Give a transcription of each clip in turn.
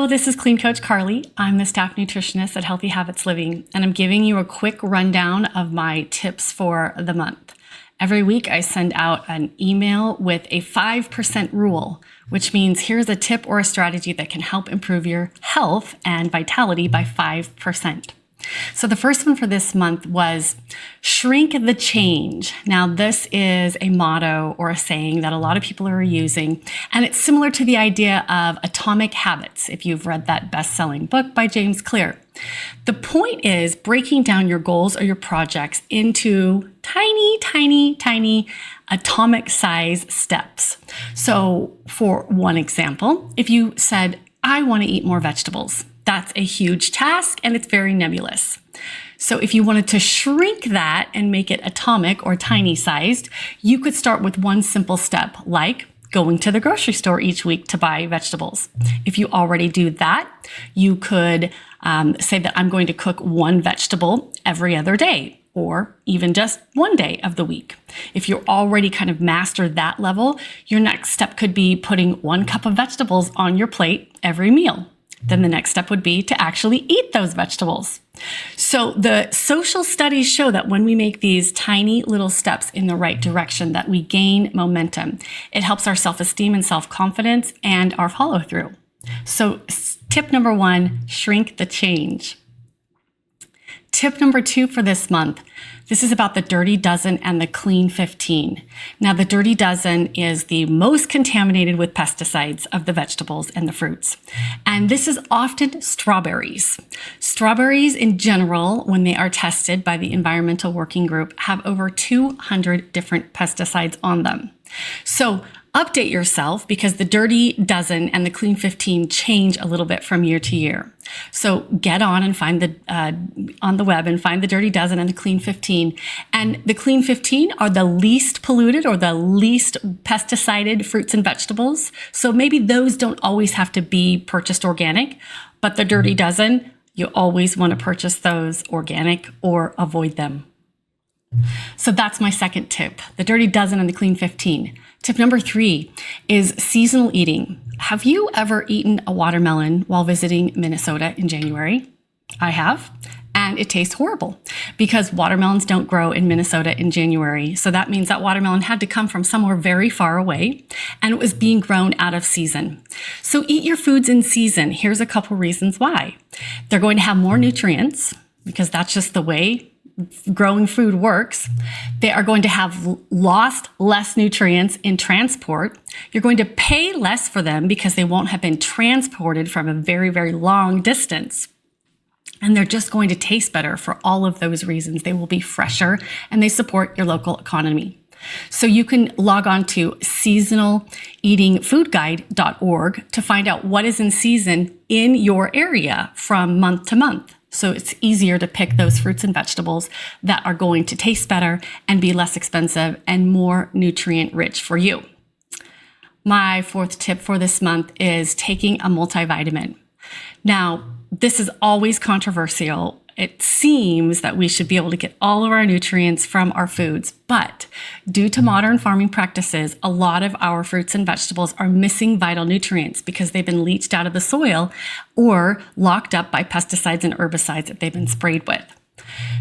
Hello, this is Clean Coach Carly. I'm the staff nutritionist at Healthy Habits Living, and I'm giving you a quick rundown of my tips for the month. Every week, I send out an email with a 5% rule, which means here's a tip or a strategy that can help improve your health and vitality by 5%. So the first one for this month was shrink the change. Now, this is a motto or a saying that a lot of people are using, and it's similar to the idea of atomic habits, if you've read that best-selling book by James Clear. The point is breaking down your goals or your projects into tiny atomic size steps. So for one example, if you said, I want to eat more vegetables, that's a huge task and it's very nebulous. So if you wanted to shrink that and make it atomic or tiny sized, you could start with one simple step, like going to the grocery store each week to buy vegetables. If you already do that, you could say that I'm going to cook one vegetable every other day, or even just one day of the week. If you're already kind of mastered that level, your next step could be putting 1 cup of vegetables on your plate every meal. Then the next step would be to actually eat those vegetables. So the social studies show that when we make these tiny little steps in the right direction, that we gain momentum. It helps our self-esteem and self-confidence and our follow-through. So tip number 1, shrink the change. Tip number 2 for this month, this is about the Dirty Dozen and the Clean 15. Now, the Dirty Dozen is the most contaminated with pesticides of the vegetables and the fruits. And this is often strawberries. Strawberries in general, when they are tested by the Environmental Working Group, have over 200 different pesticides on them. So update yourself, because the Dirty Dozen and the Clean 15 change a little bit from year to year. So get on and find on the web and find the Dirty Dozen and the Clean 15. And the Clean 15 are the least polluted or the least pesticided fruits and vegetables. So maybe those don't always have to be purchased organic, but the Dirty Dozen, you always want to purchase those organic or avoid them. So that's my second tip, the Dirty Dozen and the Clean 15. Tip number 3 is seasonal eating. Have you ever eaten a watermelon while visiting Minnesota in January? I have, and it tastes horrible because watermelons don't grow in Minnesota in January. So that means that watermelon had to come from somewhere very far away, and it was being grown out of season. So eat your foods in season. Here's a couple reasons why. They're going to have more nutrients, because that's just the way growing food works. They are going to have lost less nutrients in transport. You're going to pay less for them because they won't have been transported from a very, very long distance. And they're just going to taste better for all of those reasons. They will be fresher and they support your local economy. So you can log on to seasonaleatingfoodguide.org to find out what is in season in your area from month to month. So it's easier to pick those fruits and vegetables that are going to taste better and be less expensive and more nutrient rich for you. My 4th tip for this month is taking a multivitamin. Now, this is always controversial. It seems that we should be able to get all of our nutrients from our foods, but due to modern farming practices, a lot of our fruits and vegetables are missing vital nutrients because they've been leached out of the soil or locked up by pesticides and herbicides that they've been sprayed with.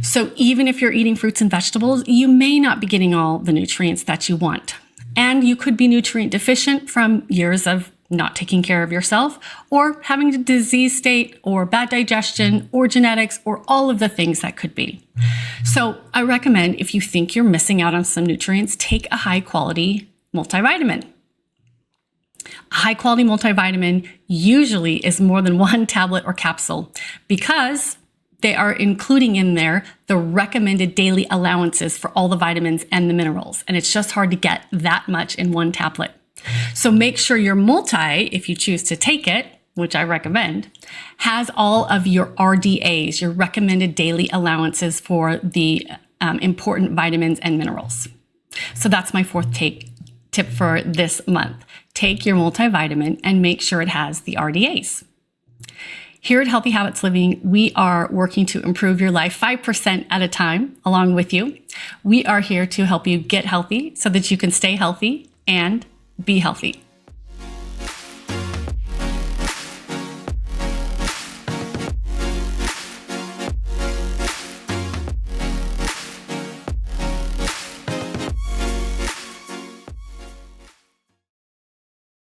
So even if you're eating fruits and vegetables, you may not be getting all the nutrients that you want. And you could be nutrient deficient from years of not taking care of yourself, or having a disease state, or bad digestion, or genetics, or all of the things that could be. So I recommend, if you think you're missing out on some nutrients, take a high-quality multivitamin. A high-quality multivitamin usually is more than 1 tablet or capsule, because they are including in there the recommended daily allowances for all the vitamins and the minerals. And it's just hard to get that much in 1 tablet. So make sure your multi, if you choose to take it, which I recommend, has all of your RDAs, your recommended daily allowances for the important vitamins and minerals. So that's my 4th tip for this month. Take your multivitamin and make sure it has the RDAs. Here at Healthy Habits Living, we are working to improve your life 5% at a time along with you. We are here to help you get healthy so that you can stay healthy and be healthy.